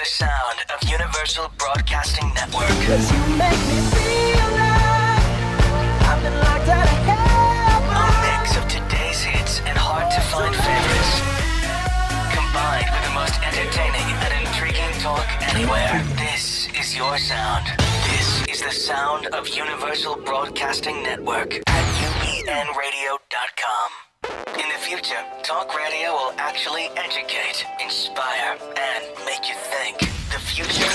sound of Universal Broadcasting Network. 'Cause you make me feel like I've been locked out of heaven. A mix of today's hits and hard-to-find favorites, combined with the most entertaining and intriguing talk anywhere. This is your sound. This is the sound of Universal Broadcasting Network at uenradio.com. In the future, talk radio will actually educate, inspire, and make you think. The future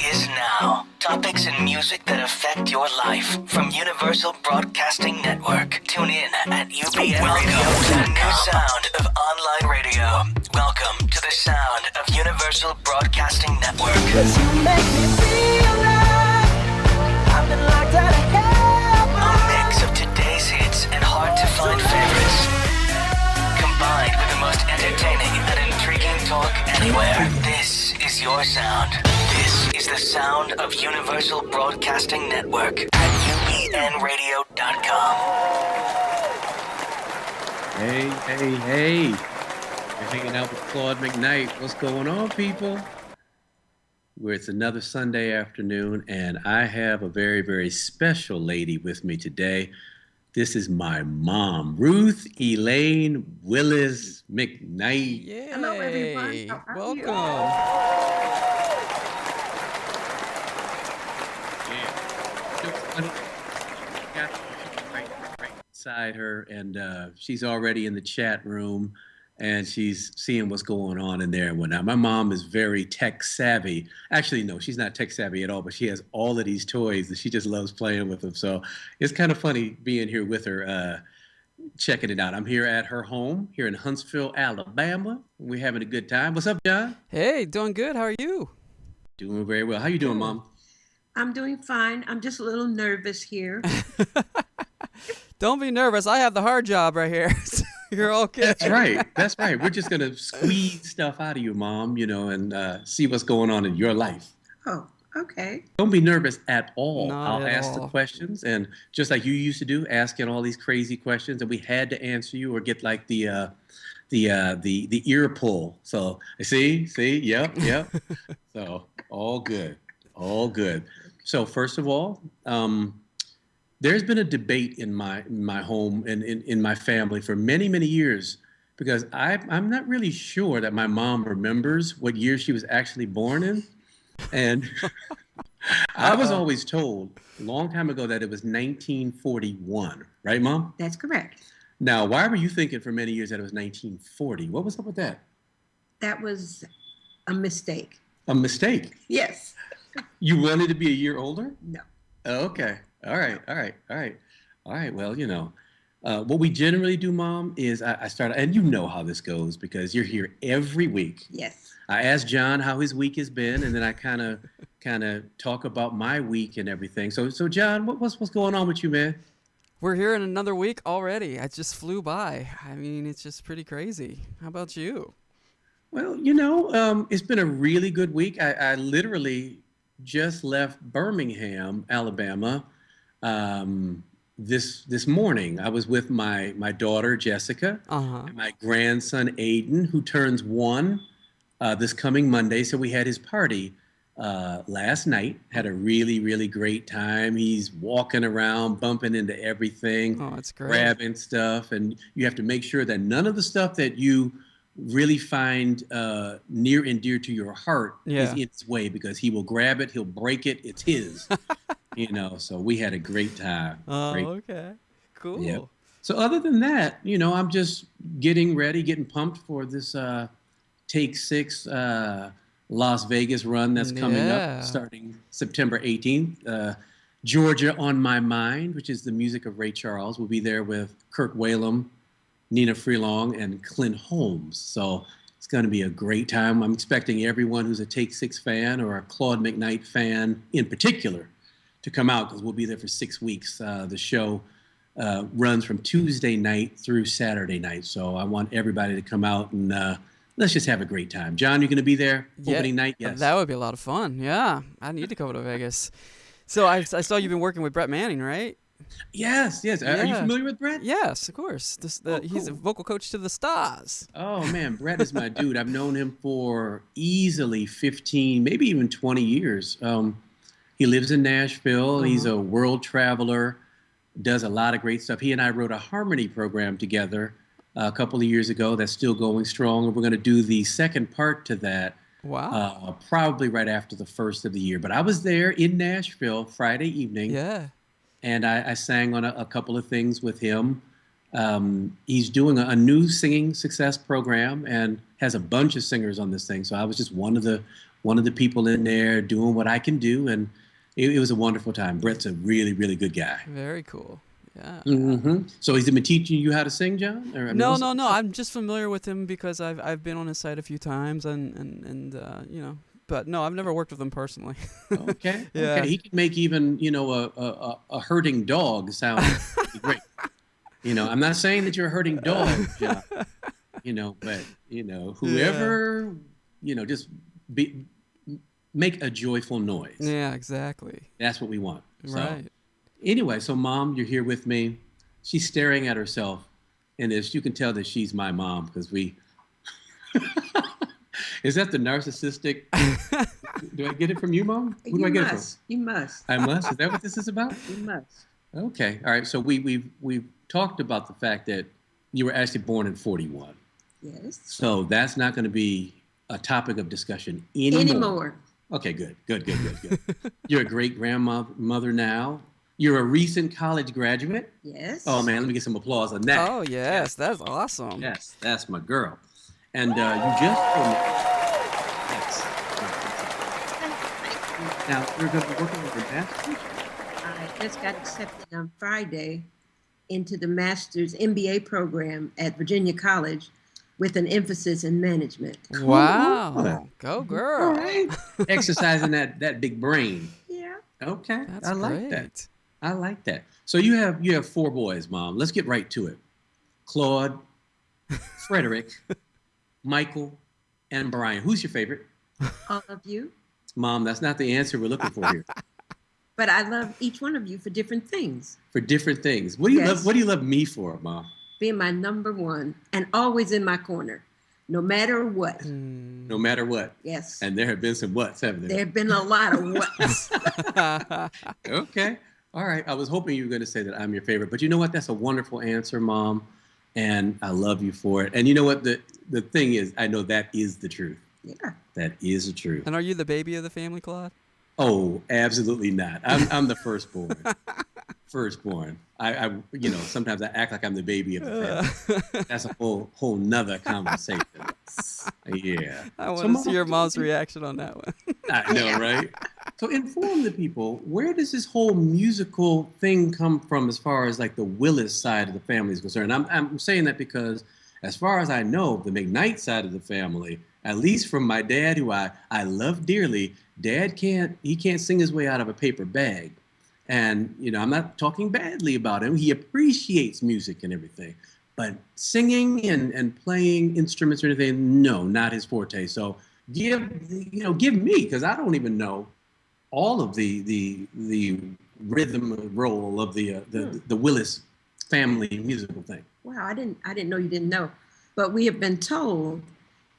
is now. Topics and music that affect your life from Universal Broadcasting Network. Tune in at UBN Radio to the new sound of online radio. Welcome to the sound of Universal Broadcasting Network. 'Cause you make me feel like I've been locked out of heaven. A mix of today's hits and hard-to-find favorites, combined with the most entertaining and intriguing talk anywhere. This is your sound. This is the sound of Universal Broadcasting Network at uenradio.com. Hey. You're hanging out with Claude McKnight. What's going on, people? Where it's another Sunday afternoon, and I have a very, very special lady with me today. This is my mom, Ruth Elaine Willis McKnight. Yay. Hello, everyone. How are Welcome. Got right beside her, and she's already in the chat room, and she's seeing what's going on in there and whatnot. My mom is very tech savvy. Actually, no, she's not tech savvy at all, but she has all of these toys that she just loves playing with them. So it's kind of funny being here with her, checking it out. I'm here at her home here in Huntsville, Alabama. We're having a good time. What's up, John? Hey, doing good. How are you? Doing very well. How you doing, Mom? I'm doing fine. I'm just a little nervous here. Don't be nervous. I have the hard job right here. So you're okay. That's right. We're just going to squeeze stuff out of you, Mom, and see what's going on in your life. Oh, okay. Don't be nervous at all. Not I'll at ask all. the questions, and just like you used to do, asking all these crazy questions, and we had to answer you or get like the ear pull. So see, yep. So all good. So first of all, there's been a debate in my home and in my family for many, many years, because I'm not really sure that my mom remembers what year she was actually born in. And I was always told a long time ago that it was 1941, right, Mom? That's correct. Now, why were you thinking for many years that it was 1940? What was up with that? That was a mistake. A mistake? Yes. You wanted to be a year older? No. Oh, okay. All right. Well, what we generally do, Mom, is I start, and you know how this goes because you're here every week. Yes. I ask John how his week has been, and then I kind of talk about my week and everything. So John, what's going on with you, man? We're here in another week already. It just flew by. I mean, it's just pretty crazy. How about you? Well, it's been a really good week. I literally just left Birmingham, Alabama, this morning. I was with my daughter Jessica and my grandson Aiden, who turns 1 this coming Monday. So we had his party last night. Had a really, really great time. He's walking around, bumping into everything, Oh, that's great. grabbing stuff, and you have to make sure that none of the stuff that you really find near and dear to your heart is in its way, because he will grab it, he'll break it, it's his. So we had a great time. Oh, okay. Cool. Yep. So other than that, I'm just getting ready, getting pumped for this Take 6 Las Vegas run that's coming Yeah. up starting September 18th. Georgia on My Mind, which is the music of Ray Charles. We'll be there with Kirk Whalum, Nina Freelong, and Clint Holmes. So it's going to be a great time. I'm expecting everyone who's a Take 6 fan or a Claude McKnight fan in particular to come out, because we'll be there for 6 weeks. The show runs from Tuesday night through Saturday night. So I want everybody to come out and let's just have a great time. John, you're going to be there opening night? Yes. That would be a lot of fun. Yeah. I need to go to Vegas. So I saw you've been working with Brett Manning, right? Yes, yes. Are you Yeah. familiar with Brett? Yes, of course. He's a Cool. vocal coach to the Stars. Oh man, Brett is my dude. I've known him for easily 15, maybe even 20 years. He lives in Nashville. He's a world traveler, does a lot of great stuff. He and I wrote a harmony program together a couple of years ago that's still going strong. And we're going to do the second part to that Wow. probably right after the first of the year. But I was there in Nashville Friday evening, Yeah. and I sang on a couple of things with him. He's doing a new singing success program and has a bunch of singers on this thing. So I was just one of the people in there doing what I can do, and it was a wonderful time. Brett's a really, really good guy. Very cool. Yeah. So he's been teaching you how to sing, John? Or, I mean, No, what's- no, no. I'm just familiar with him because I've been on his site a few times and you know, but no, I've never worked with him personally. Okay. Yeah. Okay. He can make even a hurting dog sound great. I'm not saying that you're a hurting dog, John, but whoever just make a joyful noise. Yeah, exactly. That's what we want. So, Right. anyway, so Mom, you're here with me. She's staring at herself in this. You can tell that she's my mom because we. Is that the narcissistic? Do I get it from you, Mom? Who do I get it from? You must. I must. Is that what this is about? You must. Okay. All right. So we've talked about the fact that you were actually born in 41. Yes. So that's not going to be a topic of discussion anymore. Okay. Good. You're a great grandmother now. You're a recent college graduate. Yes. Oh man, let me get some applause on that. Oh yes, that's awesome. Yes, that's my girl. And you just told me. Yes. Now you're going to be working with your master's. I just got accepted on Friday into the master's MBA program at Virginia College with an emphasis in management. Wow. Go girl. All right. Exercising that big brain. Yeah. Okay. That's I like great. that. I like that. So you have 4 boys, Mom. Let's get right to it. Claude, Frederick, Michael, and Brian. Who's your favorite? All of you. Mom, that's not the answer we're looking for here. But I love each one of you for different things. For different things. What do you Yes. love? What do you love me for, Mom? Being my number one and always in my corner, no matter what. No matter what. Yes. And there have been some whats, haven't There there? have been a lot of whats. Okay. All right. I was hoping you were going to say that I'm your favorite, but you know what? That's a wonderful answer, Mom, and I love you for it. And you know what? The thing is, I know that is the truth. Yeah. That is the truth. And are you the baby of the family, Claude? Oh, absolutely not. I'm the firstborn. Firstborn. I sometimes I act like I'm the baby of the family. That's a whole nother conversation. Yeah. I want So, to see Mom, your mom's reaction on that one. I know, right? So inform the people, where does this whole musical thing come from as far as like the Willis side of the family is concerned? I'm saying that because as far as I know, the McKnight side of the family, at least from my dad, who I love dearly, Dad can't sing his way out of a paper bag. And, I'm not talking badly about him. He appreciates music and everything. But singing and playing instruments or anything, no, not his forte. So give me, because I don't even know all of the rhythm roll of the Willis family musical thing. Wow, I didn't know you didn't know. But we have been told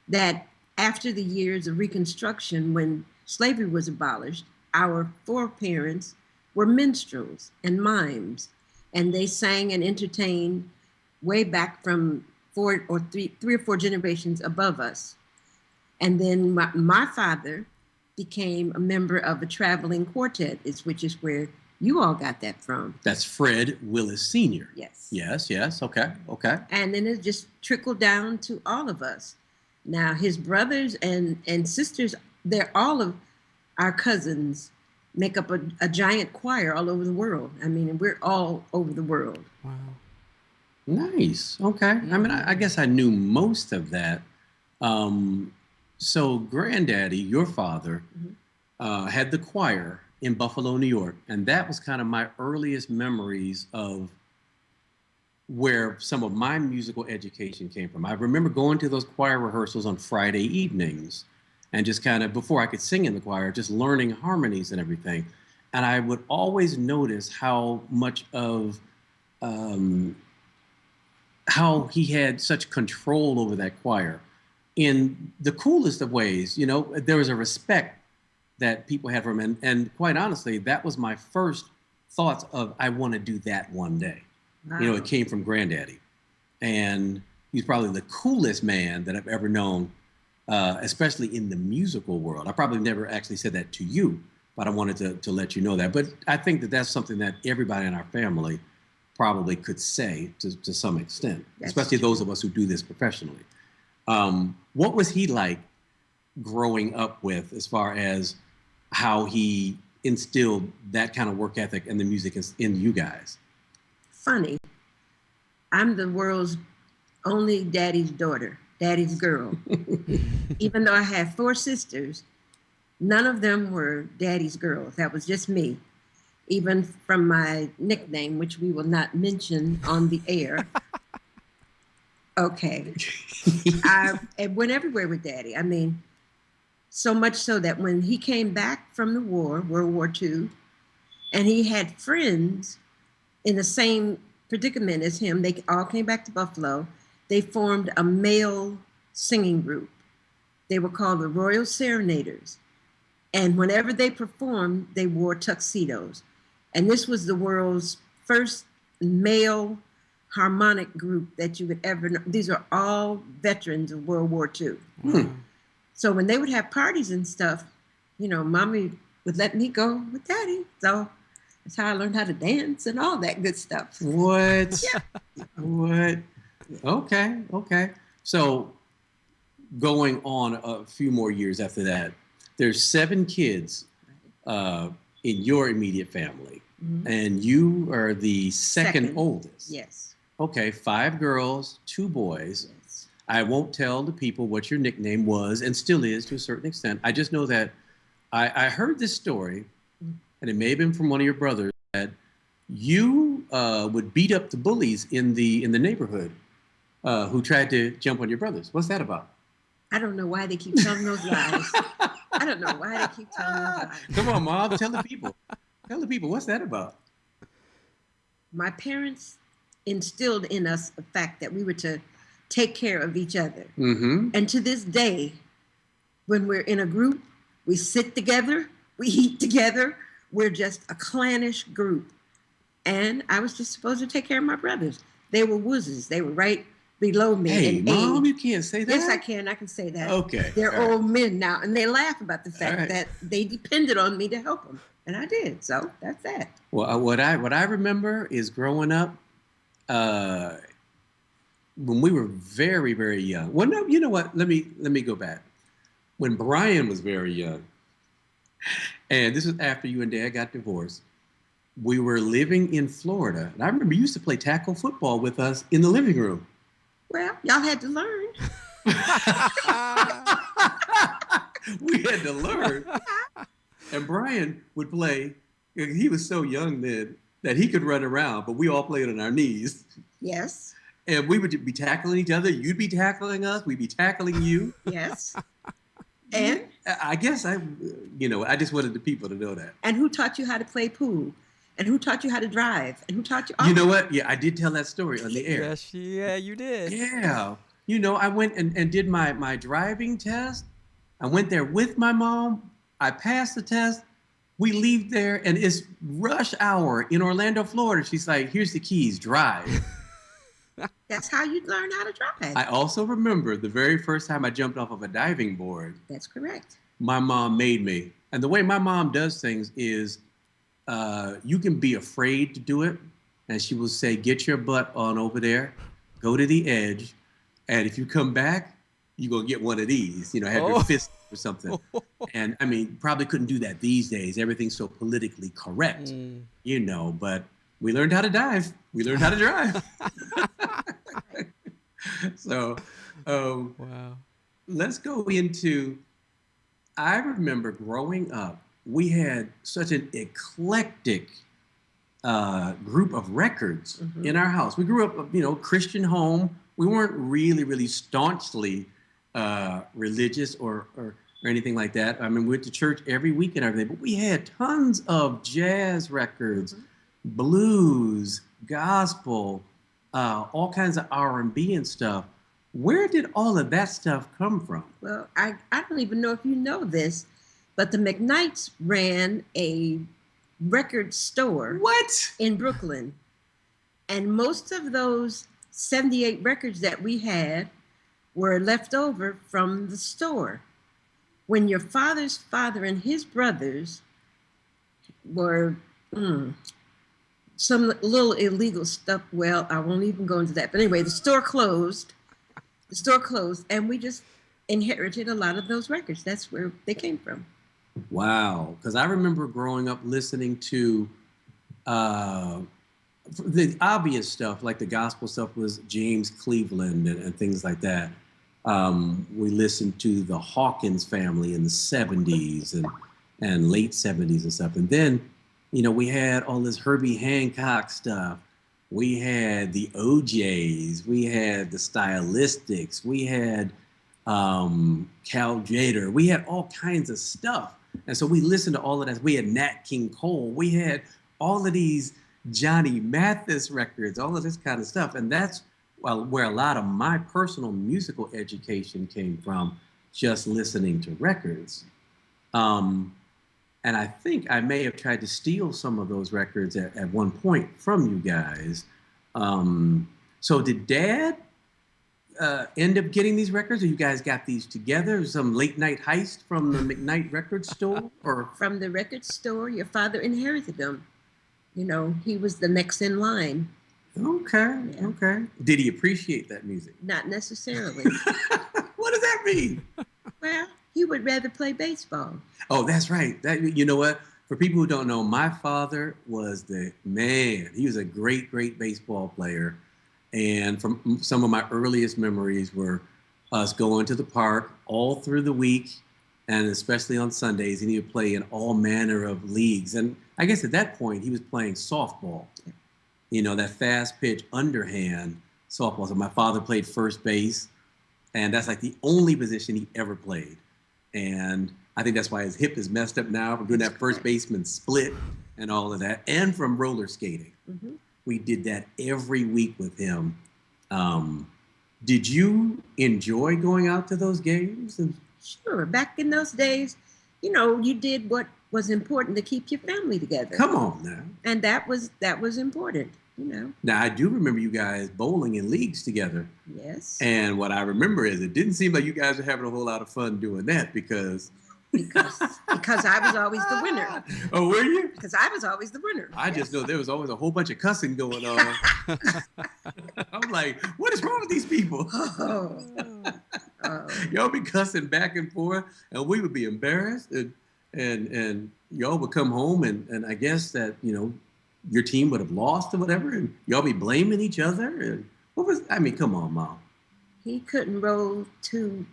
that after the years of Reconstruction, when slavery was abolished, our foreparents were minstrels and mimes, and they sang and entertained way back from three or four generations above us. And then my father became a member of a traveling quartet, which is where you all got that from. That's Fred Willis Sr. Yes. Yes. Okay. And then it just trickled down to all of us. Now, his brothers and sisters, they're all of our cousins, make up a giant choir all over the world. I mean, we're all over the world. Wow. Nice. Okay. I mean, I guess I knew most of that. So Granddaddy, your father, had the choir in Buffalo, New York. And that was kind of my earliest memories of where some of my musical education came from. I remember going to those choir rehearsals on Friday evenings and just kind of, before I could sing in the choir, just learning harmonies and everything. And I would always notice how much of how he had such control over that choir in the coolest of ways. You know, there was a respect that people had for him. And quite honestly, that was my first thoughts of, I want to do that one day. Wow. You know, it came from Granddaddy. And he's probably the coolest man that I've ever known, especially in the musical world. I probably never actually said that to you, but I wanted to let you know that. But I think that that's something that everybody in our family probably could say to some extent, That's especially true. those of us who do this professionally. What was he like growing up with, as far as how he instilled that kind of work ethic and the music in you guys? Funny. I'm the world's only daddy's daughter, daddy's girl. Even though I have 4 sisters, none of them were daddy's girls. That was just me. Even from my nickname, which we will not mention on the air. Okay. I went everywhere with daddy. I mean, so much so that when he came back from the war, World War II, and he had friends in the same predicament as him, they all came back to Buffalo. They formed a male singing group. They were called the Royal Serenaders. And whenever they performed, they wore tuxedos. And this was the world's first male harmonic group that you would ever know. These are all veterans of World War II. So when they would have parties and stuff, you know, mommy would let me go with daddy. So that's how I learned how to dance and all that good stuff. What? Yeah. What? Okay. So going on a few more years after that, there's 7 kids in your immediate family, and you are the second oldest. Yes. Okay, 5 girls, 2 boys. Yes. I won't tell the people what your nickname was and still is to a certain extent. I just know that I heard this story, and it may have been from one of your brothers, that you would beat up the bullies in the neighborhood who tried to jump on your brothers. What's that about? I don't know why they keep telling those lies. I don't know why they keep telling those lies. Come on, Mom, tell the people. Tell the people, what's that about? My parents instilled in us the fact that we were to take care of each other. Mm-hmm. And to this day, when we're in a group, we sit together, we eat together, we're just a clannish group. And I was just supposed to take care of my brothers. They were wuzzes. They were right below me. Hey, in Mom, age. you can't say that. Yes, I can. I can say that. Okay. They're all right. old men now, and they laugh about the fact right. that they depended on me to help them. And I did. So that's that. Well, what I remember is growing up, when we were very, very young. Well, no, you know what? Let me go back. When Brian was very young, and this was after you and Dad got divorced, we were living in Florida, and I remember you used to play tackle football with us in the living room. Well, y'all had to learn. We had to learn. And Brian would play. He was so young then that he could run around, but we all played on our knees. Yes. And we would be tackling each other. You'd be tackling us. We'd be tackling you. Yes. And I guess I just wanted the people to know that. and who taught you how to play pool? And who taught you how to drive? And who taught you? You know what? Yeah, I did tell that story on the air. Yes, yeah, you did. Yeah. You know, I went and did my driving test. I went there with my mom. I passed the test. We leave there, and it's rush hour in Orlando, Florida. She's like, here's the keys, drive. That's how you learn how to drive. I also remember the very first time I jumped off of a diving board, That's correct. my mom made me. And the way my mom does things is you can be afraid to do it. And she will say, get your butt on over there, go to the edge. And if you come back, you're going to get one of these, have your fist or something. And I mean, probably couldn't do that these days. Everything's so politically correct, but we learned how to dive. We learned how to drive. So Wow. let's go into, I remember growing up, we had such an eclectic group of records in our house. We grew up, Christian home. We weren't really, really staunchly religious or or anything like that. I mean, we went to church every week and everything, but we had tons of jazz records, blues, gospel, all kinds of R&B and stuff. Where did all of that stuff come from? Well, I don't even know if you know this, but the McKnights ran a record store What? in Brooklyn. And most of those 78 records that we had were left over from the store. When your father's father and his brothers were some little illegal stuff. Well, I won't even go into that. But anyway, the store closed. And we just inherited a lot of those records. That's where they came from. Wow. Because I remember growing up listening to the obvious stuff, like the gospel stuff was James Cleveland and things like that. We listened to the Hawkins family in the 70s and late 70s and stuff. And then, we had all this Herbie Hancock stuff. We had the OJs. We had the Stylistics. We had Cal Jader. We had all kinds of stuff. And so we listened to all of that. We had Nat King Cole. We had all of these Johnny Mathis records, all of this kind of stuff. And that's where a lot of my personal musical education came from, just listening to records. And I think I may have tried to steal some of those records at one point from you guys. So did Dad end up getting these records, or you guys got these together? Some late night heist from the McKnight record store? Or From the record store, your father inherited them. He was the next in line. Okay, Yeah. okay. Did he appreciate that music? Not necessarily. What does that mean? Well, he would rather play baseball. Oh, that's right. You know what? For people who don't know, my father was the man. He was a great, great baseball player. And from some of my earliest memories were us going to the park all through the week, and especially on Sundays, and he would play in all manner of leagues. And I guess at that point, he was playing softball. That fast pitch underhand softball. So my father played first base, and that's like the only position he ever played. And I think that's why his hip is messed up now from doing that first baseman split and all of that, and from roller skating. Mm-hmm. We did that every week with him. Did you enjoy going out to those games? Sure. Back in those days, you did what was important to keep your family together. Come on now. And that was important, Now, I do remember you guys bowling in leagues together. Yes. And what I remember is it didn't seem like you guys were having a whole lot of fun doing that because I was always the winner. Oh, were you? Because I was always the winner. I just know there was always a whole bunch of cussing going on. I'm like, what is wrong with these people? Oh. Y'all be cussing back and forth, and we would be embarrassed, and y'all would come home, and I guess that your team would have lost or whatever, and y'all be blaming each other. And come on, Mom. He couldn't roll two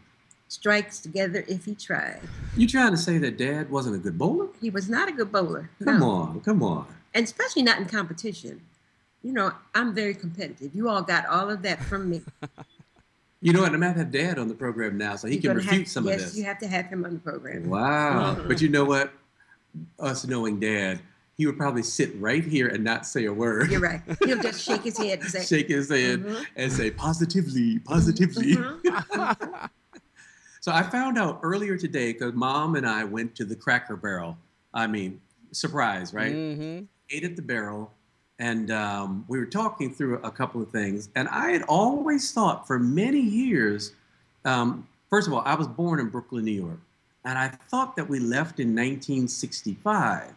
strikes together if he tried. You trying to say that Dad wasn't a good bowler? He was not a good bowler. Come No. on. And especially not in competition. I'm very competitive. You all got all of that from me. You know what? I'm going to have Dad on the program now so he can refute some of this. Yes, you have to have him on the program. Wow. Mhm. But you know what? Us knowing Dad, he would probably sit right here and not say a word. You're right. He'll just shake his head and say, Shake his head Mhm. and say, positively. Mhm. So I found out earlier today, because Mom and I went to the Cracker Barrel. I mean, surprise, right? Mm-hmm. Ate at the Barrel. And we were talking through a couple of things. And I had always thought for many years, first of all, I was born in Brooklyn, New York. And I thought that we left in 1965.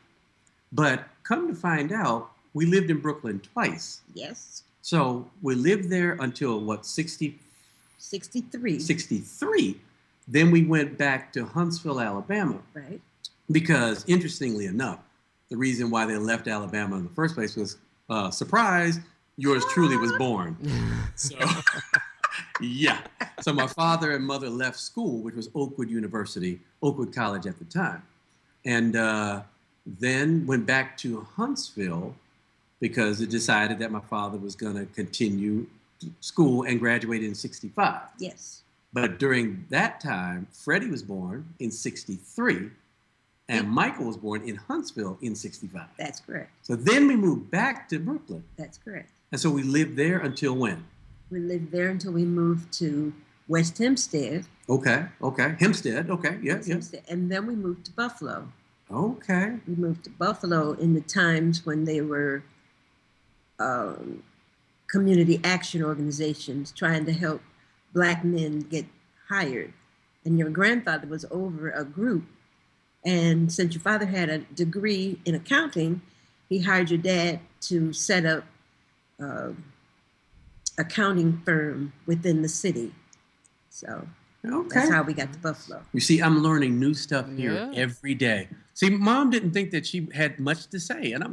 But come to find out, we lived in Brooklyn twice. yes, So we lived there until, 63. 63. Then we went back to Huntsville, Alabama. Right. Because interestingly enough, the reason why they left Alabama in the first place was, surprise, yours truly was born. So, yeah. So my father and mother left school, which was Oakwood College at the time. And then went back to Huntsville because it decided that my father was going to continue school and graduated in 65. Yes. But during that time, Freddie was born in 63 and Michael was born in Huntsville in 65. That's correct. So then we moved back to Brooklyn. That's correct. And so we lived there until when? We lived there until we moved to West Hempstead. Okay. Hempstead. Okay. Yeah. Hempstead. And then we moved to Buffalo. Okay. We moved to Buffalo in the times when they were community action organizations trying to help Black men get hired. And your grandfather was over a group. And since your father had a degree in accounting, he hired your dad to set up accounting firm within the city. So that's how we got to Buffalo. You see, I'm learning new stuff here Yeah. every day. See, Mom didn't think that she had much to say, and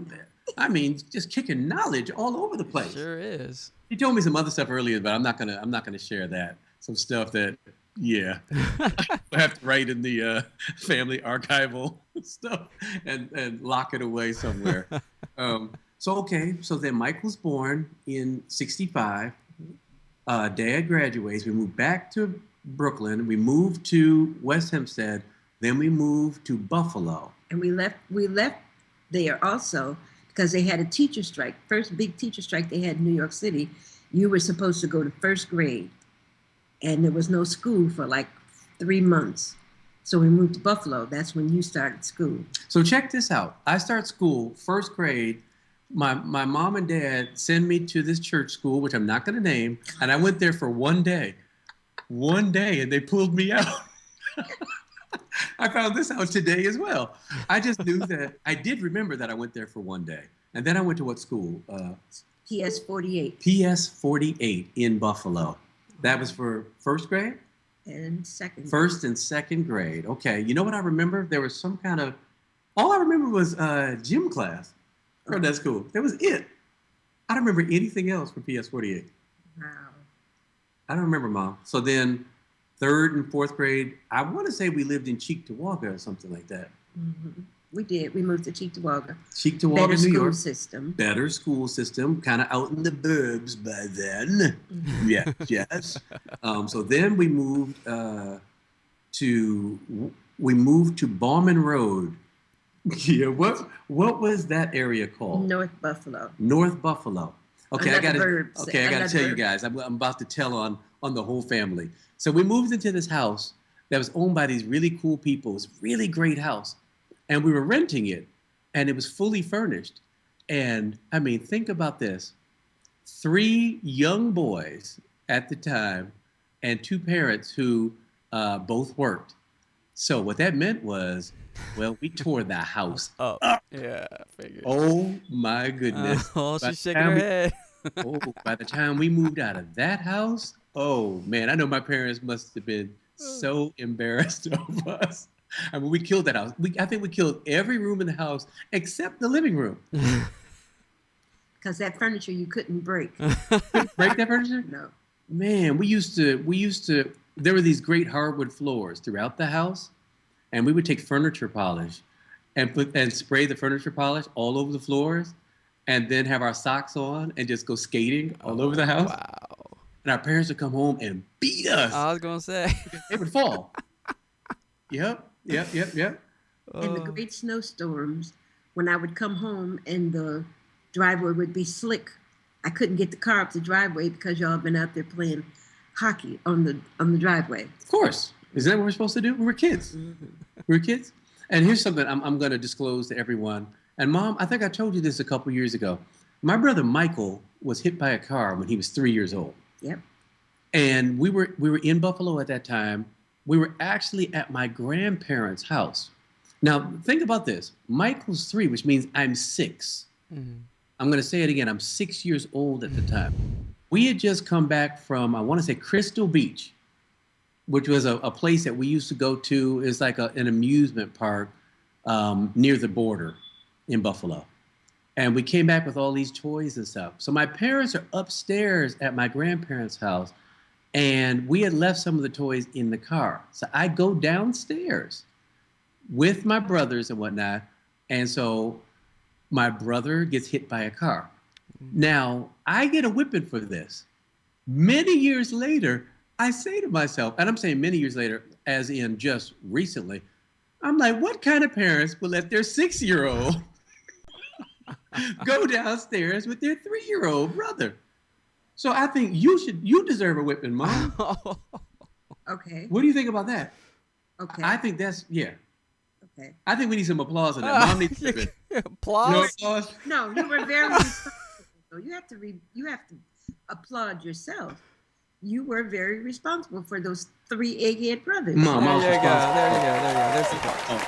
I mean, just kicking knowledge all over the place. Sure is. She told me some other stuff earlier, but I'm not gonna share that. Some stuff that, yeah, I have to write in the family archival stuff and lock it away somewhere. So then Mike was born in 65. Dad graduates. We moved back to Brooklyn. We moved to West Hempstead. Then we moved to Buffalo. And we left there also because they had a teacher strike. First big teacher strike they had in New York City. You were supposed to go to first grade. And there was no school for like 3 months. So we moved to Buffalo. That's when you started school. So check this out. I start school, first grade. My mom and dad send me to this church school, which I'm not going to name. And I went there for one day, and they pulled me out. I found this out today as well. I just knew that I did remember that I went there for one day. And then I went to what school? PS 48. PS 48 in Buffalo. That was for first grade? And second. First and second grade. Okay. You know what I remember? There was some kind of, all I remember was gym class from that school. That was it. I don't remember anything else from PS 48. Wow. I don't remember, Mom. So then third and fourth grade, I want to say we lived in Cheektowaga or something like that. Mm-hmm. We did. We moved to Cheektowaga. Cheektowaga, Better New school York. system. Better school system, kind of out in the burbs by then. Mm-hmm. Yes. So then we moved to Bauman Road. Yeah, what was that area called? North Buffalo. North Buffalo. Okay, I got to tell you guys. I'm about to tell on the whole family. So we moved into this house that was owned by these really cool people. It was a really great house. And we were renting it, and it was fully furnished. And I mean, think about this. 3 young boys at the time and 2 parents who both worked. So what that meant was, well, we tore the house up. up. Yeah, I figured. Oh, my goodness. She's shaking her head. By the time we moved out of that house, oh, man, I know my parents must have been so embarrassed of us. I mean, we killed that house. I think we killed every room in the house except the living room. Because that furniture you couldn't break. Break that furniture? No. Man, we used to, there were these great hardwood floors throughout the house, and we would take furniture polish and spray the furniture polish all over the floors, and then have our socks on and just go skating all over the house. Wow. And our parents would come home and beat us. I was going to say. They would fall. Yep. And the great snowstorms, when I would come home and the driveway would be slick, I couldn't get the car up the driveway because y'all been out there playing hockey on the driveway. Of course. Isn't that what we're supposed to do? We were kids. Mm-hmm. We were kids. And here's something I'm going to disclose to everyone. And Mom, I think I told you this a couple years ago. My brother Michael was hit by a car when he was 3 years old. Yep. And we were in Buffalo at that time. We were actually at my grandparents' house. Now, think about this. Michael's 3, which means I'm 6. Mm-hmm. I'm going to say it again. I'm 6 years old at the time. We had just come back from, I want to say, Crystal Beach, which was a place that we used to go to. It's like an amusement park near the border in Buffalo. And we came back with all these toys and stuff. So my parents are upstairs at my grandparents' house, and we had left some of the toys in the car. So I go downstairs with my brothers and whatnot. And so my brother gets hit by a car. Now, I get a whipping for this. Many years later, I say to myself, and I'm saying many years later, as in just recently, I'm like, what kind of parents would let their 6-year-old go downstairs with their 3-year-old brother? So I think you deserve a whipping, Mom. Okay. What do you think about that? Okay. I think that's, yeah. Okay. I think we need some applause on that. Mom needs a whipping. Applause. No applause? No, you were very responsible. You have to applaud yourself. You were very responsible for those 3 egghead brothers. Mom, I There was you go. responsible. There you go. There you go. There's the applause.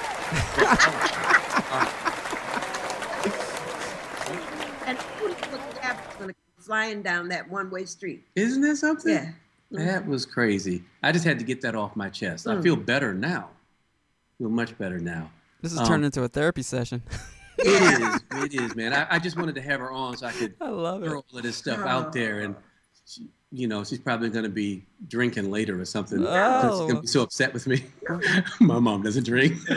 And who was going to come flying down that one-way street? Isn't that something? Yeah. That was crazy. I just had to get that off my chest. I feel better now. Feel much better now. This is turning into a therapy session. It is, man. I just wanted to have her on so I could I love it. throw all of this stuff out there. And, she's probably going to be drinking later or something. Oh. She's going to be so upset with me. My mom doesn't drink. Do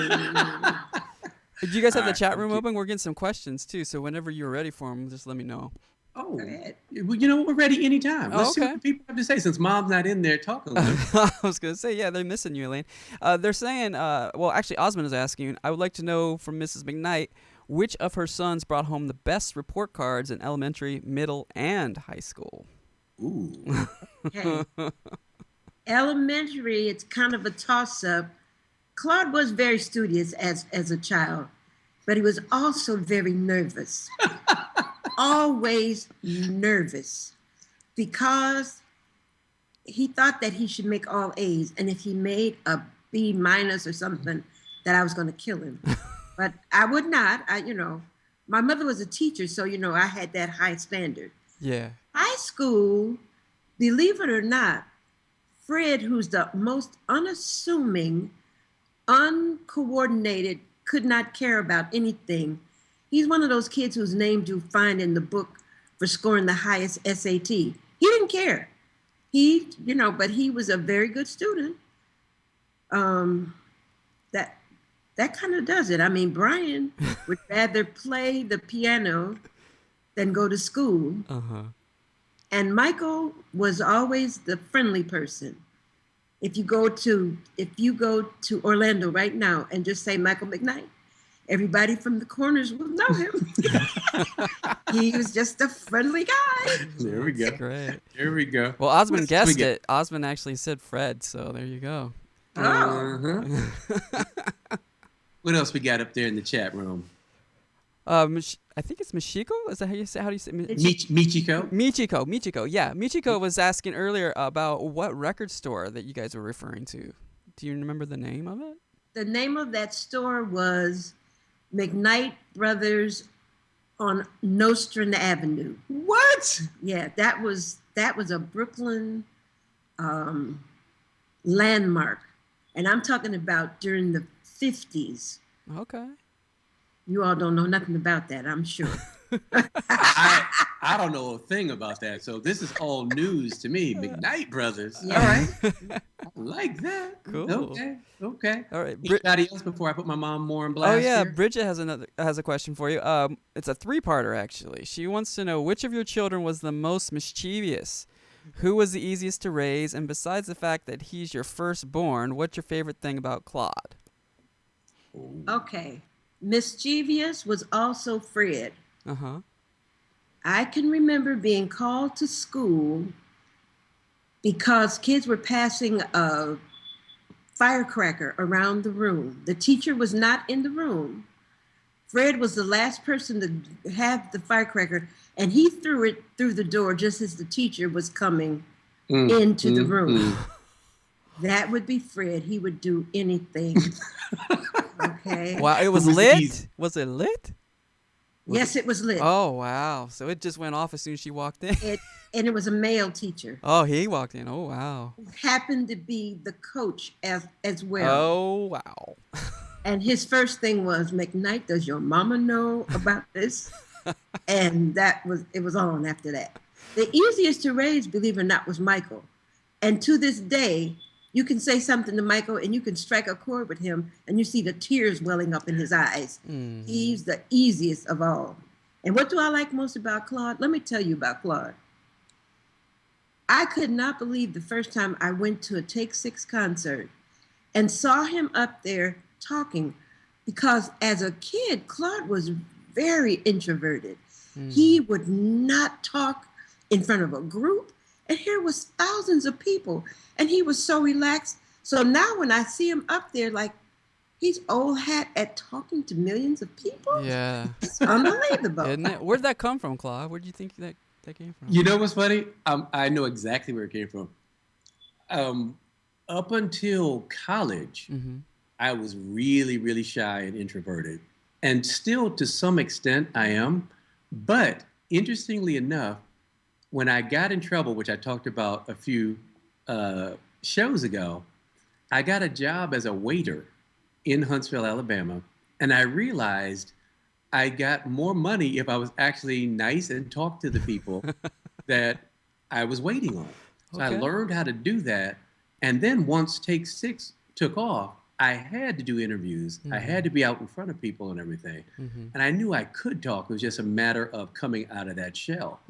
you guys have the Alright, chat room okay. open? We're getting some questions too, so whenever you're ready for them, just let me know. Oh, Go ahead. well, we're ready anytime. Let's see okay. what the people have to say since Mom's not in there talking to them. I was gonna say, yeah, they're missing you, Elaine. They're saying, well, actually, Osmond is asking. I would like to know from Mrs. McKnight which of her sons brought home the best report cards in elementary, middle, and high school. Ooh. Okay. Elementary, it's kind of a toss-up. Claude was very studious as a child, but he was also very nervous. Always nervous, because he thought that he should make all A's, and if he made a B- or something, that I was going to kill him. But I would not. My mother was a teacher, so I had that high standard. Yeah. High school, believe it or not, Fred, who's the most unassuming, uncoordinated, could not care about anything. He's one of those kids whose name you find in the book for scoring the highest SAT. He didn't care. But he was a very good student. That kind of does it. I mean, Brian would rather play the piano than go to school. Uh-huh. And Michael was always the friendly person. If you go to Orlando right now and just say Michael McKnight, everybody from the corners will know him. He was just a friendly guy. There we go. That's great. There we go. Well, Osmond What else we guessed get? it. Osmond actually said Fred, so there you go. Oh, Uh-huh. What else we got up there in the chat room? I think it's Michiko. Is that how you say? How do you say? Michiko? Michiko. Yeah, Michiko was asking earlier about what record store that you guys were referring to. Do you remember the name of it? the name of that store was McKnight Brothers on Nostrand Avenue. What? Yeah, that was a Brooklyn landmark, and I'm talking about during the 50s. Okay. You all don't know nothing about that, I'm sure. I don't know a thing about that, so this is all news to me. McKnight Brothers. Yeah. All right. I like that. Cool. Okay. All right. Anybody else before I put my mom more in blast? Oh yeah, here? Bridget has a question for you. It's a three-parter actually. She wants to know which of your children was the most mischievous, who was the easiest to raise, and besides the fact that he's your firstborn, what's your favorite thing about Claude? Okay. Mischievous was also Fred. Uh-huh. I can remember being called to school because kids were passing a firecracker around the room. The teacher was not in the room. Fred was the last person to have the firecracker, and he threw it through the door just as the teacher was coming into the room. That would be Fred. He would do anything. Okay. Wow, it was was lit? easy. Was it lit? Yes, it was lit. Oh, wow. So it just went off as soon as she walked in. And it was a male teacher. Oh, he walked in. Oh, wow. Happened to be the coach as well. Oh, wow. And his first thing was, McKnight, does your mama know about this? And it was on after that. The easiest to raise, believe it or not, was Michael. And to this day, you can say something to Michael and you can strike a chord with him and you see the tears welling up in his eyes. Mm. He's the easiest of all. And what do I like most about Claude? Let me tell you about Claude. I could not believe the first time I went to a Take Six concert and saw him up there talking, because as a kid, Claude was very introverted. He would not talk in front of a group, and here was thousands of people, and he was so relaxed. So now when I see him up there, like, he's old hat at talking to millions of people. Yeah. It's unbelievable. Isn't it? Where'd that come from, Claude? Where'd you think that came from? You know what's funny? I know exactly where it came from. Up until college, I was really, really shy and introverted. And still, to some extent, I am. But interestingly enough, when I got in trouble, which I talked about a few shows ago, I got a job as a waiter in Huntsville, Alabama. And I realized I got more money if I was actually nice and talked to the people that I was waiting on. So I learned how to do that. And then once Take Six took off, I had to do interviews. I had to be out in front of people and everything. And I knew I could talk. It was just a matter of coming out of that shell.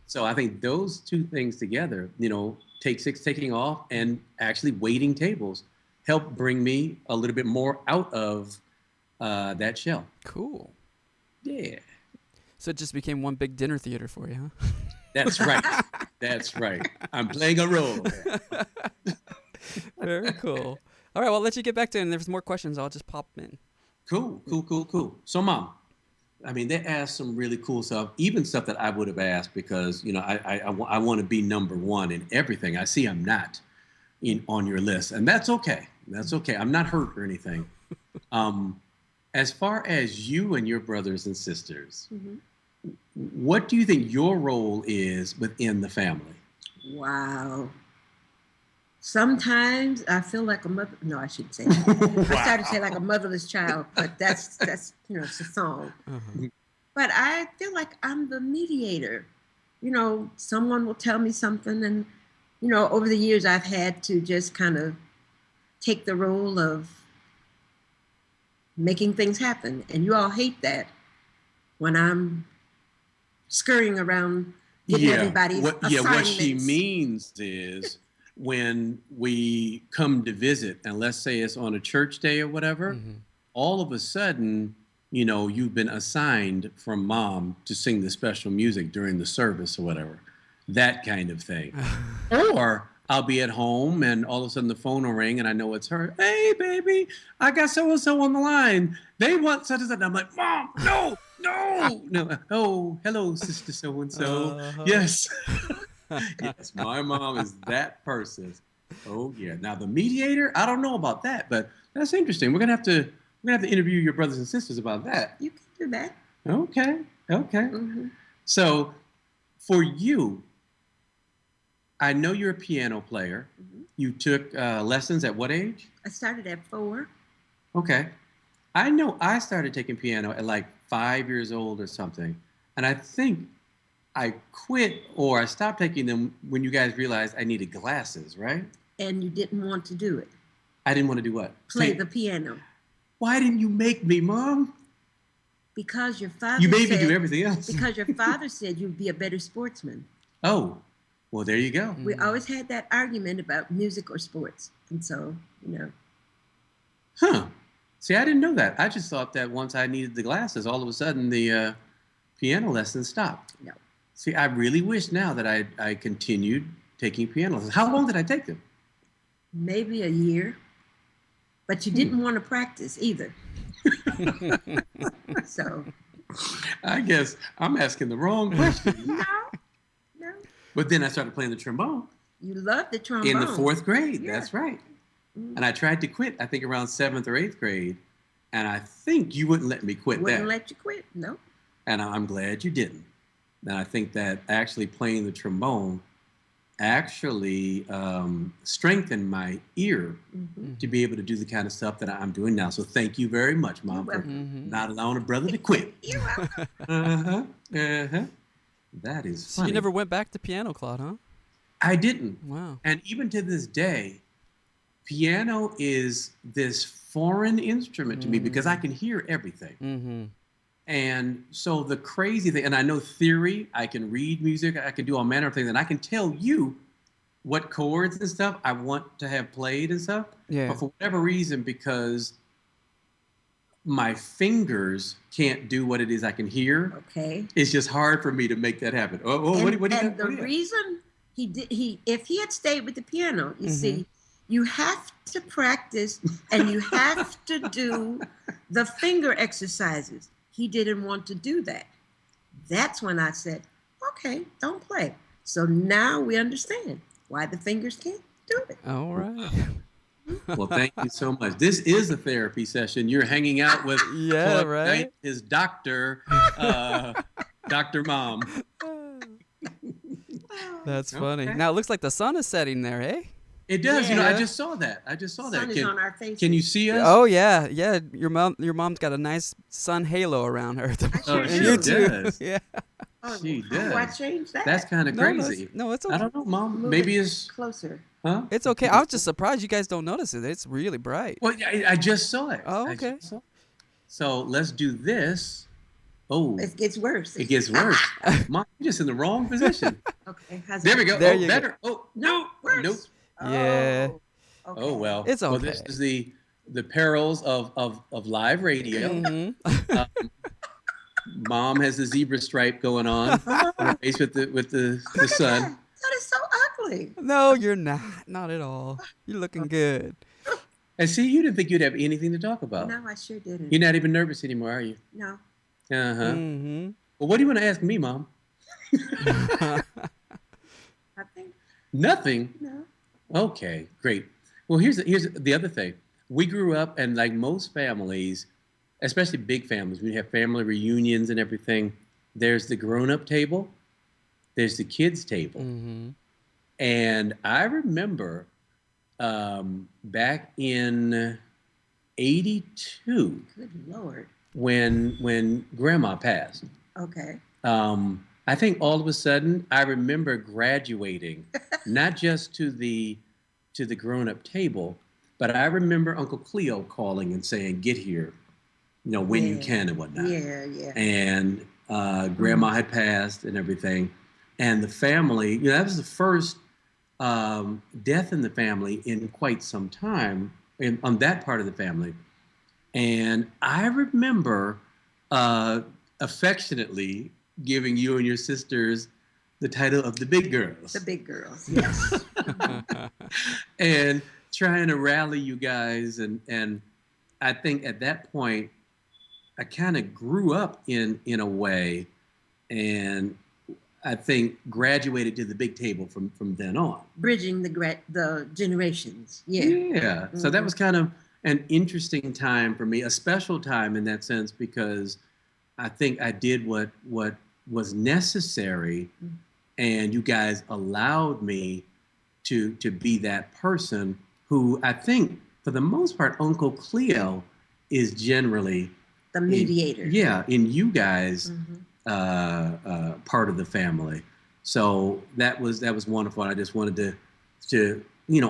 So I think those two things together, you know, Take Six taking off and actually waiting tables helped bring me a little bit more out of that shell. Cool. Yeah. So it just became one big dinner theater for you, huh? That's right. That's right. I'm playing a role. Very cool. All right, well, I'll let you get back to it. And if there's more questions, I'll just pop in. Cool. So, Mom, I mean, they asked some really cool stuff, even stuff that I would have asked because, you know, I want to be number one in everything. I see I'm not on your list, and that's okay. That's okay. I'm not hurt or anything. As far as you and your brothers and sisters, what do you think your role is within the family? Wow. Sometimes I feel like a mother. No, I shouldn't say that. I started to say like a motherless child, but that's you know, it's a song. But I feel like I'm the mediator. You know, someone will tell me something, and you know, over the years I've had to just kind of take the role of making things happen. And you all hate that when I'm scurrying around getting everybody's assignments. What she means is when we come to visit, and let's say it's on a church day or whatever, all of a sudden, you know, you've been assigned from Mom to sing the special music during the service or whatever, that kind of thing. Or I'll be at home and all of a sudden the phone will ring and I know it's her. Hey, baby, I got so-and-so on the line. They want such and such. I'm like, Mom, no. Oh, hello, sister so-and-so. Yes. Yes, my mom is that person. Oh, yeah. Now, the mediator, I don't know about that, but that's interesting. We're gonna have to interview your brothers and sisters about that. You can do that. Okay. So, for you, I know you're a piano player. You took lessons at what age? I started at 4. Okay. I know I started taking piano at like 5 years old or something. And I think I quit or I stopped taking them when you guys realized I needed glasses, right? And you didn't want to do it. I didn't want to do what? Play the piano. Why didn't you make me, Mom? Because your father You made me do everything else. Because your father said you'd be a better sportsman. Oh, well, there you go. We always had that argument about music or sports. And so, you know. Huh. See, I didn't know that. I just thought that once I needed the glasses, all of a sudden the piano lessons stopped. No. See, I really wish now that I continued taking piano lessons. How long did I take them? Maybe a year. But you didn't want to practice either. So. I guess I'm asking the wrong question. No. But then I started playing the trombone. You loved the trombone. In the 4th grade, Yeah. That's right. And I tried to quit, I think around 7th or 8th grade. And I think you wouldn't let me quit Wouldn't that. let you quit, no. And I'm glad you didn't. And I think that actually playing the trombone actually strengthened my ear to be able to do the kind of stuff that I'm doing now. So thank you very much, Mom, for not allowing a brother to quit. You're welcome. That is So funny. you never went back to piano, Claude, huh? I didn't. Wow. And even to this day, piano is this foreign instrument to me because I can hear everything. And so the crazy thing, and I know theory, I can read music, I can do all manner of things, and I can tell you what chords and stuff I want to have played and stuff. Yeah. But for whatever reason, because my fingers can't do what it is I can hear, Okay. it's just hard for me to make that happen. Oh, what do you And got? the reason if he had stayed with the piano, you Mm-hmm. see, you have to practice and you have to do the finger exercises. He didn't want to do that. That's when I said, okay, don't play. So now we understand why the fingers can't do it. All right. Well, thank you so much. This is a therapy session. You're hanging out with Yeah, Claude right? McKnight, his doctor, Dr. Mom. That's funny. Okay. Now it looks like the sun is setting there, eh? It does. You know, I Yeah. just saw that. Sun is on our faces. Can you see us? Oh yeah, yeah. Your mom's got a nice sun halo around her. I sure And do. you She too. does. Yeah. Oh, She how do I does. change that? That's kind of crazy. No, it's I okay. don't know, Mom. Move Maybe it it's, closer. huh? It's okay. I was just surprised you guys don't notice it. It's really bright. Well, I just saw it. Oh, I okay. just saw it. So let's do this. Oh, It gets worse. it gets worse. Mom, you're just in the wrong position. Okay. How's There that? we go. There Oh, you go. better. Oh, No, worse. Nope. Yeah. Oh, okay. Oh, well. It's Well, this okay. is the perils of live radio. Mhm. Mom has the zebra stripe going on on her face with the Look at sun. That. That is so ugly. No, you're not. Not at all. You're looking good. And see, you didn't think you'd have anything to talk about. No, I sure didn't. You're not even nervous anymore, are you? No. Uh-huh. Mm-hmm. Well, what do you want to ask me, Mom? I think Nothing. no. Okay, great. Well, here's the other thing. We grew up, and like most families, especially big families, we have family reunions and everything. There's the grown-up table. There's the kids table. Mm-hmm. And I remember back in '82 Good Lord. when Grandma passed. Okay. I think all of a sudden I remember graduating, not just to the grown-up table, but I remember Uncle Cleo calling and saying, "Get here, when you Yeah. can and whatnot." Yeah. And Grandma had passed and everything, and the family, that was the first death in the family in quite some time, on that part of the family. And I remember affectionately giving you and your sisters the title of the big girls. The big girls. Yes. And trying to rally you guys. And I think at that point, I kind of grew up in a way, and I think graduated to the big table from then on. Bridging the generations. Yeah. Yeah. So that was kind of an interesting time for me, a special time in that sense, because I think I did what was necessary, and you guys allowed me to be that person who I think, for the most part, Uncle Cleo is generally The mediator. in you guys Mhm. part of the family. So that was wonderful. I just wanted to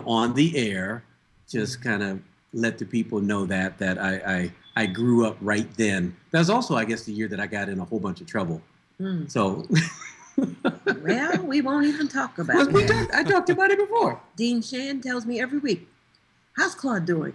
on the air, just kind of let the people know that I grew up right then. That was also, I guess, the year that I got in a whole bunch of trouble. Mm. So Well, we won't even talk about it. I talked about it before. Dean Shan tells me every week, "How's Claude doing?"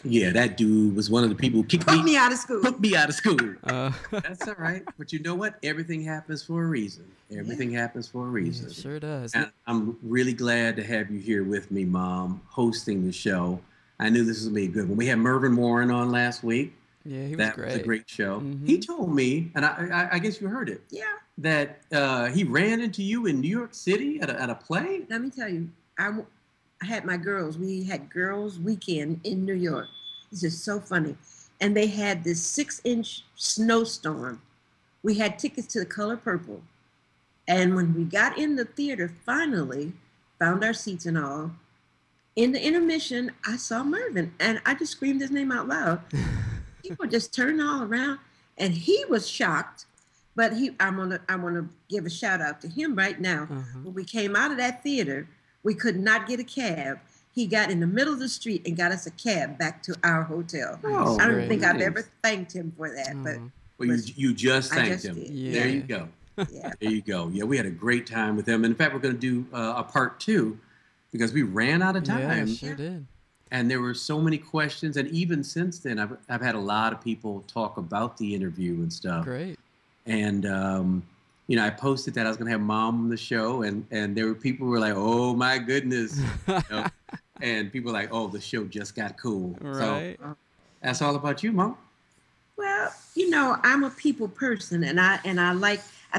Yeah, that dude was one of the people who Put me out of school. Took me out of school. Uh, That's all right. But you know what? Everything happens for a reason. Everything happens for a reason. it sure does. And I'm really glad to have you here with me, Mom, hosting the show. I knew this was going to be a good one. We had Mervyn Warren on last week. Yeah, he was That great. was a great show. Mhm. He told me, and I guess you heard it, Yeah. that he ran into you in New York City at a play. Let me tell you, I had my girls. We had girls' weekend in New York. This is so funny. And they had this 6-inch snowstorm. We had tickets to The Color Purple. And when we got in the theater, finally found our seats and all, in the intermission, I saw Mervyn, and I just screamed his name out loud. People just turned all around, and he was shocked. But I want to give a shout out to him right now. Uh-huh. When we came out of that theater, we could not get a cab. He got in the middle of the street and got us a cab back to our hotel. Oh, I don't great. think I've nice. ever thanked him for that, but Oh. Well, you just I thanked just him. did. Yeah. There you go. Yeah. There you go. Yeah, we had a great time with them. And in fact, we're going to do a part 2 because we ran out of Yeah, time. sure did. And there were so many questions. And even since then, I've had a lot of people talk about the interview and stuff. Great. And, I posted that I was going to have Mom on the show. And there were people who were like, oh, my goodness. And people were like, oh, the show just got cool. Right. So that's all about you, Mom. Well, I'm a people person, and I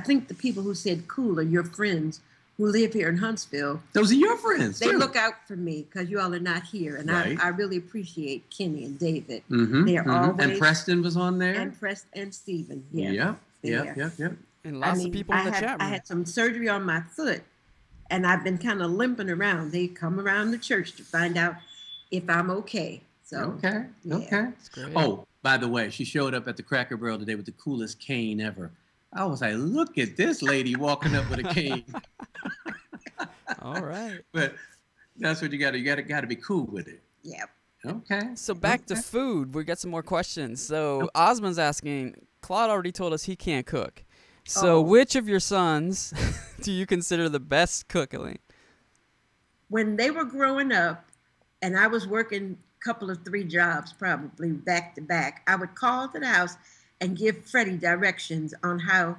think the people who said cool are your friends who live here in Huntsville. Those are your friends. They too. look out for me because you all are not here, and Right. I really appreciate Kenny and David. Mhm, They are mhm. always And Preston was on there. and Stephen. Yeah. Yep. Yeah. And lots of people in the chat I room. had some surgery on my foot, and I've been kind of limping around. They come around the church to find out if I'm okay. So Okay. yeah. Okay. That's great. Oh, by the way, she showed up at the Cracker Barrel today with the coolest cane ever. I was like, look at this lady walking up with a cane. All right. But that's what you got to. You got to be cool with it. Yeah. Okay. So back to food. We got some more questions. So Osmond's asking, Claude already told us he can't cook. So Oh. which of your sons do you consider the best cook, Elaine? When they were growing up, and I was working a couple of 3 jobs probably back to back, I would call to the house and give Freddie directions on how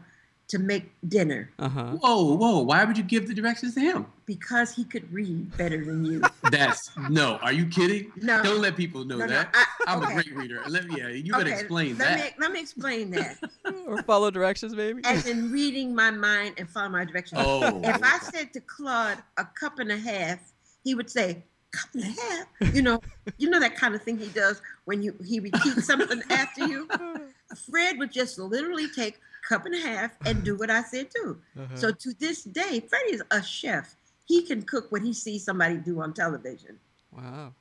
to make dinner Uh-huh. Whoa. Why would you give the directions to him? because he could read better than you. No. Are you kidding? No. Don't let people know No, no, that. I'm okay. a great reader. You better explain that. Let me explain that. Or follow directions, maybe? As in reading my mind and follow my directions. Oh. If I said to Claude a cup and a half, he would say, cup and a half? You know that kind of thing he does when he repeats something after you? Fred would just literally take cup and a half and do what I said too. Uh-huh. So to this day, Freddie is a chef. He can cook what he sees somebody do on television. Wow.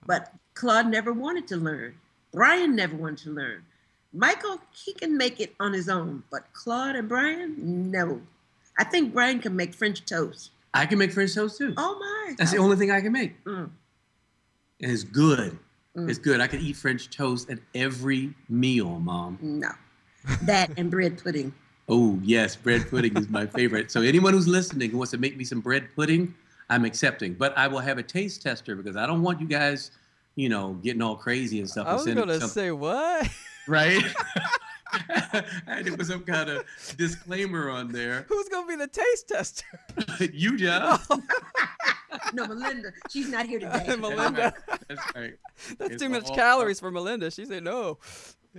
But Claude never wanted to learn. Brian never wanted to learn. Michael, he can make it on his own, but Claude and Brian, no. I think Brian can make French toast. I can make French toast too. Oh my! That's the only thing I can make. Mm. And it's good. Mm. It's good. I could eat French toast at every meal, Mom. No, that and bread pudding. Oh, yes. Bread pudding is my favorite. So anyone who's listening who wants to make me some bread pudding, I'm accepting. But I will have a taste tester because I don't want you guys, getting all crazy and stuff. I was and going to some- say, what? Right? I had to put some kind of disclaimer on there. Who's going to be the taste tester? You, John. No, Melinda, she's not here today. Melinda. That's right. That's It's too much all- calories for Melinda. She said no.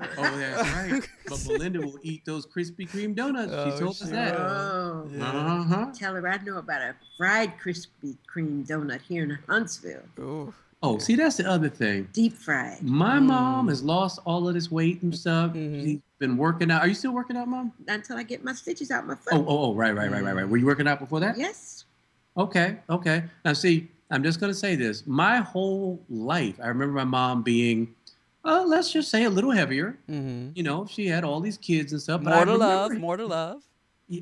Oh, that's right. But Melinda will eat those Krispy Kreme donuts. Oh, She told us sure. that. Oh, Yeah. Uh-huh. tell her I know about a fried Krispy Kreme donut here in Huntsville. Ooh. Oh, see, that's the other thing. Deep fried. My mom has lost all of this weight and stuff. Mhm. She's been working out. Are you still working out, Mom? Until I get my stitches out my foot. Oh, right. Were you working out before that? Yes. Okay. Now, see, I'm just going to say this. My whole life, I remember my mom being, let's just say a little heavier. Mm-hmm. She had all these kids and stuff. But I More to remember- love, more to love.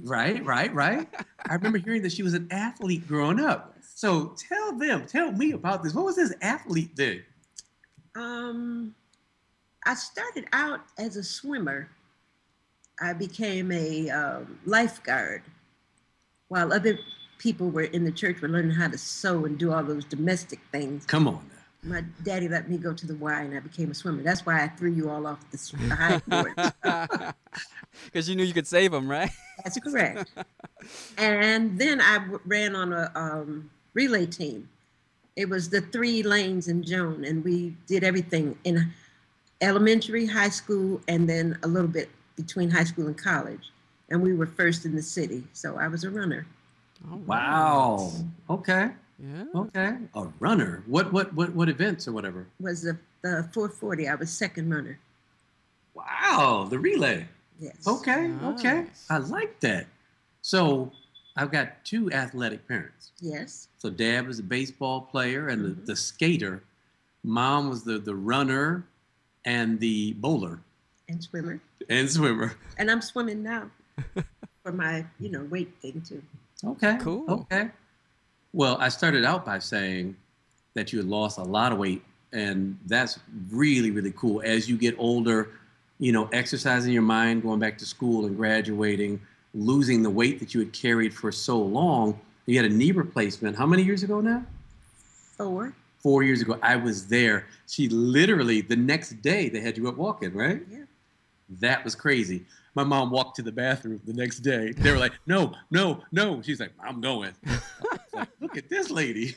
Right. I remember hearing that she was an athlete growing up. So tell me about this. What was this athlete thing? I started out as a swimmer. I became a lifeguard while other people were in the church were learning how to sew and do all those domestic things. Come on now. My daddy let me go to the Y and I became a swimmer. That's why I threw you all off the high board. Because you knew you could save them, right? That's correct. And then I ran on a relay team. It was the 3 lanes in Joan, and we did everything in elementary, high school, and then a little bit between high school and college. And we were first in the city, so I was a runner. All right. Wow. Okay. Yeah. Okay. A runner. What events or whatever? Was the 440. I was second runner. Wow. The relay. Yes. Okay. Nice. I like that. So I've got 2 athletic parents. Yes. So Dad was a baseball player and the skater. Mom was the runner and the bowler And swimmer. and swimmer. And I'm swimming now for my, weight thing too. Okay. Cool. Okay. Well, I started out by saying that you had lost a lot of weight, and that's really, really cool. As you get older, exercising your mind, going back to school and graduating, losing the weight that you had carried for so long. You had a knee replacement. How many years ago now? 4. 4 years ago. I was there. She literally, the next day, they had you up walking, right? Yeah. That was crazy. My mom walked to the bathroom the next day. They were like, no, no, no. She's like, I'm going. I was like, look at this lady.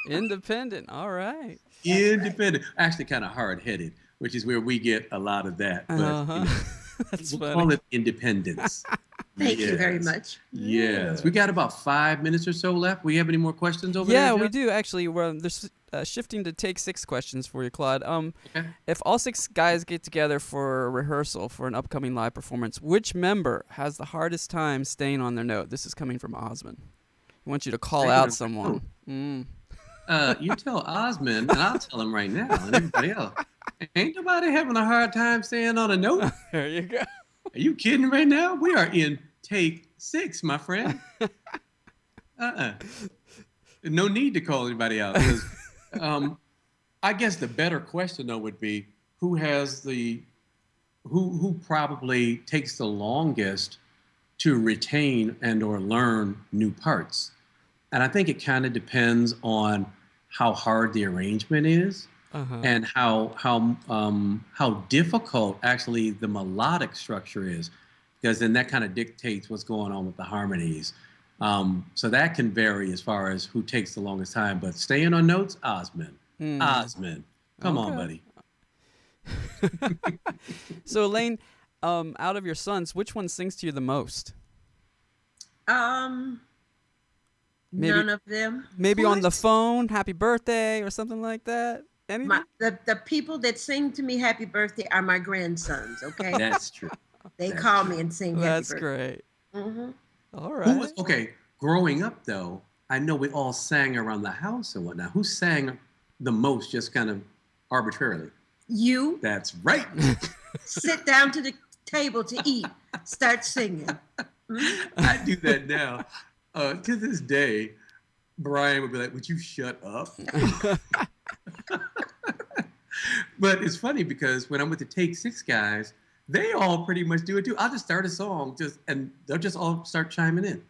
Independent. All right. Independent. Actually kind of hard-headed, which is where we get a lot of that. But That's we'll funny. call it independence. Thank you very Yes. much. Yes. We got about 5 minutes or so left. We have any more questions over there? Yeah, we Jeff? do actually. We're there's shifting to take 6 questions for you, Claude. Okay. If all 6 guys get together for a rehearsal for an upcoming live performance, which member has the hardest time staying on their note? This is coming from Osmond. I want you to call Staying out on someone. You tell Osmond, and I'll tell him right now, and everybody else. Ain't nobody having a hard time staying on a note. There you go. Are you kidding right now? We are in take 6, my friend. No need to call anybody out. 'Cause, I guess the better question though would be who probably takes the longest to retain and or learn new parts. And I think it kind of depends on how hard the arrangement is. And how difficult actually the melodic structure is, because then that kind of dictates what's going on with the harmonies. So that can vary as far as who takes the longest time. But staying on notes, Osmond. Osmond, come on, buddy. So Elaine, out of your sons, which one sings to you the most? None of them. Maybe on the What? phone, happy birthday or something like that. Anything? The people that sing to me happy birthday are my grandsons. Okay, That's true. they call me and sing happy That's birthday. great. Mm-hmm. All Who right. was, okay, growing up though, I know we all sang around the house and whatnot. Who sang the most, just kind of arbitrarily? You That's right. sit down to the table to eat, start singing. I do that now. To this day, Brian would be like, would you shut up? But it's funny because when I'm with the Take 6 guys, they all pretty much do it too. I'll just start a song and they'll just all start chiming in.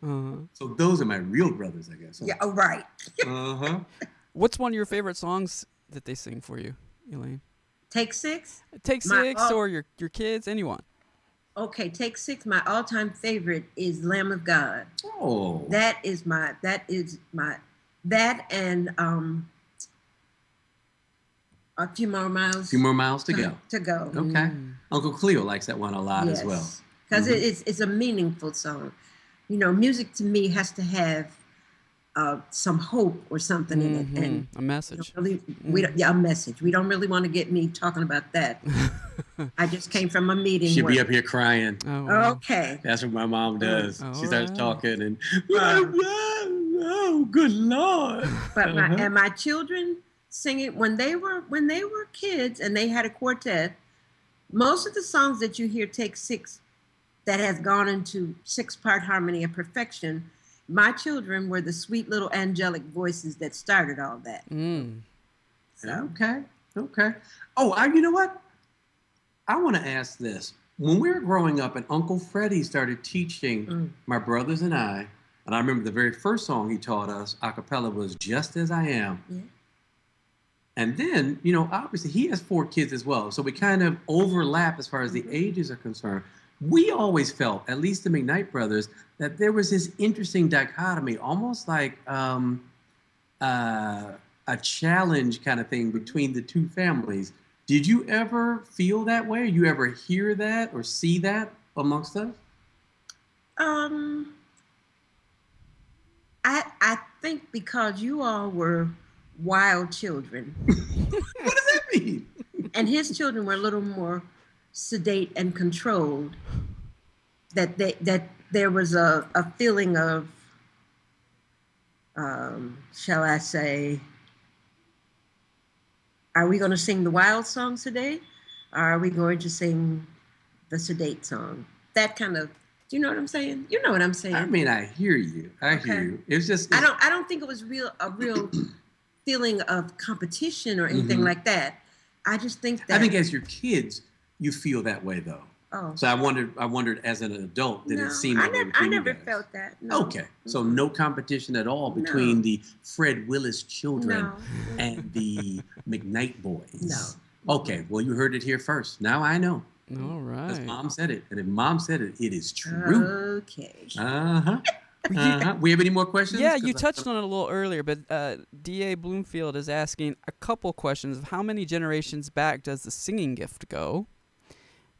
So those are my real brothers, I guess. Yeah, oh, right. Uh-huh. What's one of your favorite songs that they sing for you, Elaine? Take 6. Take My 6 or your kids, anyone. Okay, Take 6. My all-time favorite is Lamb of God. Oh. That and a few more miles. Few more miles to go. To go. Okay. Uncle Cleo likes that one a lot as well. Because it's a meaningful song. Music to me has to have some hope or something in it, and a message. a message. We don't really want to get me talking about that. I just came from a meeting. She'll be up here crying. Oh, wow. Okay. That's what my mom does. All She starts right. talking and, oh, good Lord. But my children singing when they were kids and they had a quartet. Most of the songs that you hear Take 6 that has gone into 6-part harmony of perfection, my children were the sweet little angelic voices that started all that. So. Okay. Oh, you know what? I want to ask this. When we were growing up and Uncle Freddie started teaching my brothers and I remember the very first song he taught us, a cappella, was Just As I Am. Yeah. And then, obviously he has 4 kids as well. So we kind of overlap as far as the ages are concerned. We always felt, at least the McKnight brothers, that there was this interesting dichotomy, almost like a challenge kind of thing between the 2 families. Did you ever feel that way? You ever hear that or see that amongst us? I think because you all were wild children. What does that mean? And his children were a little more sedate and controlled, that there was a feeling of, shall I say, are we going to sing the wild songs today? Or are we going to sing the sedate song? That kind of, do you know what I'm saying? You know what I'm saying. I mean, I hear you. I hear you. It's just... I don't think it was a real feeling of competition or anything like that. I just think that... I think as your kids, you feel that way though. Oh. So I wondered as an adult, did No, it seem I that way never, between I you never guys? felt that. No. Okay, so no competition at all between the Fred Willis children No. and the McKnight boys. No. Okay, well you heard it here first. Now I know. All Because right. Mom said it, and if Mom said it, it is true. Okay. Uh-huh. We have any more questions? Yeah, you 'Cause touched on it a little earlier, but D.A. Bloomfield is asking a couple questions of how many generations back does the singing gift go?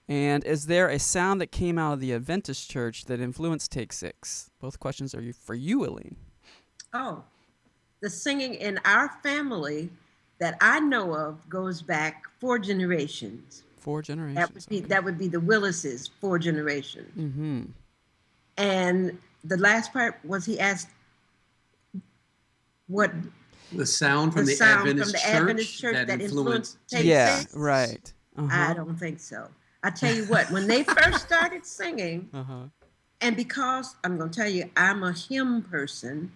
And is there a sound that came out of the Adventist church that influenced Take Six? Both questions are for you, Elaine. Oh, the singing in our family that I know of goes back 4 generations. 4 generations. That would be the Willises, 4 generations. Mm-hmm. And the last part was he asked what the sound from the the sound Adventist from the church Adventist church that influenced Take Yeah, Six? right. I don't think so. I tell you what, when they first started singing, and because I'm going to tell you, I'm a hymn person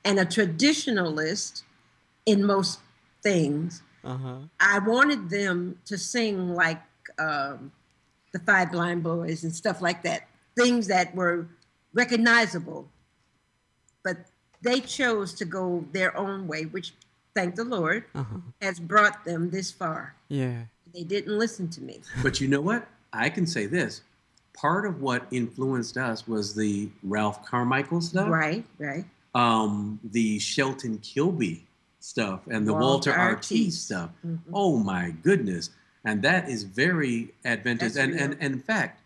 and a traditionalist in most things, I wanted them to sing like the Five Blind Boys and stuff like that, things that were recognizable. But they chose to go their own way, which, thank the Lord, has brought them this far. Yeah. They didn't listen to me. But you know what? I can say this. Part of what influenced us was the Ralph Carmichael stuff. Right. The Shelton Kilby stuff and the Walter Artiste stuff. Oh my goodness. And that is very Adventist. That's And in fact,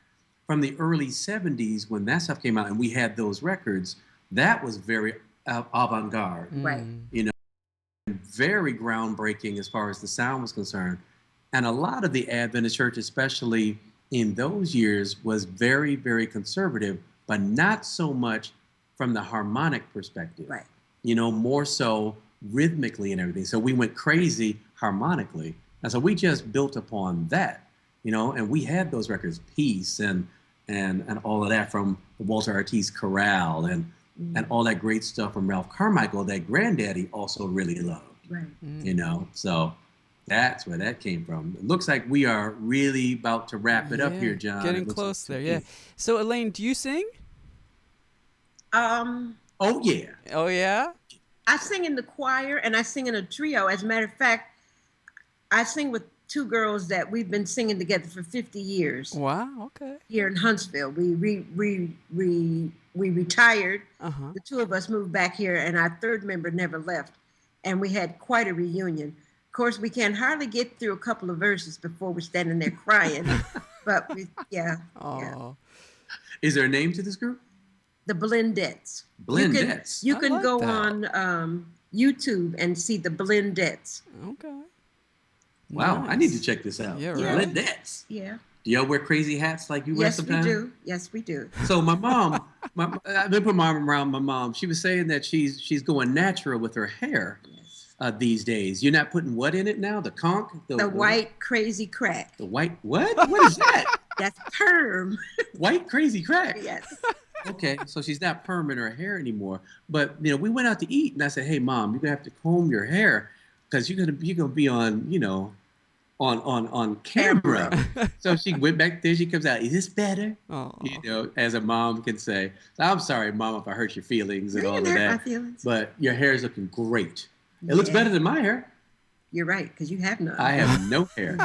from the early 70s when that stuff came out and we had those records, that was very avant-garde. Right. You know, very groundbreaking as far as the sound was concerned. And a lot of the Adventist church, especially in those years, was very, very conservative, but not so much from the harmonic perspective. Right. You know, more so rhythmically and everything. So we went crazy harmonically. And so we just built upon that, you know, and we had those records, Peace and all of that from the Walter Artiste Chorale and all that great stuff from Ralph Carmichael that Granddaddy also really loved. Right. You know, so that's where that came from. It looks like we are really about to wrap it up here, John. Getting It looks close like there, yeah. So, Elaine, do you sing? Oh, yeah. Oh, yeah? I sing in the choir and I sing in a trio. As a matter of fact, I sing with 2 girls that we've been singing together for 50 years. Wow, okay. Here in Huntsville. We retired. The 2 of us moved back here and our 3rd member never left. And we had quite a reunion. Of course, we can hardly get through a couple of verses before we're standing there crying. But yeah. Is there a name to this group? The Blendettes. Blendettes. You can like go that. on YouTube and see the Blendettes. Okay. Wow, Nice. I need to check this out. Yeah, right. Blendettes. Yeah. Do y'all wear crazy hats like you wear Yes, we sometimes? do. Yes, we do. So my mom, I've been putting my arm around my mom. She was saying that she's going natural with her hair these days. You're not putting what in it now? The conch? The white crazy crack. The white what? What is that? That's perm. White crazy crack. Yes. Okay, so she's not perming her hair anymore. But you know, we went out to eat, and I said, "Hey, Mom, you're gonna have to comb your hair because you're gonna be on, you know, on camera." So she went back there. She comes out. Is this better? Oh. You know, as a mom can say, "I'm sorry, Mom, if I hurt your feelings and You all of didn't hurt that." my feelings. But your hair is looking great. It looks Yeah. better than my hair. You're right, because you have none. I have no hair.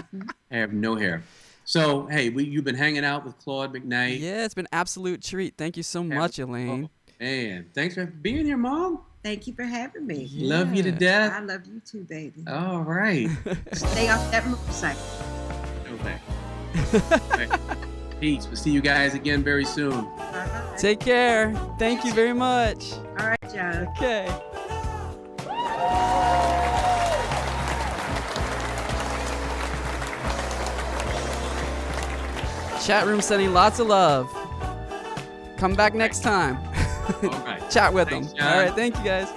I have no hair. So, hey, you've been hanging out with Claude McKnight. Yeah, it's been an absolute treat. Thank you so much, Elaine. Oh, man, thanks for being here, Mom. Thank you for having me. Love you to Yeah. death. I love you too, baby. All right. Stay off that motorcycle. Okay. Peace. We'll see you guys again very soon. Bye-bye. Take care. Thank you very much. All right, John. Okay. Chat room sending lots of love. Come back next time. All right. Chat with Thanks, them. John. All right. Thank you, guys.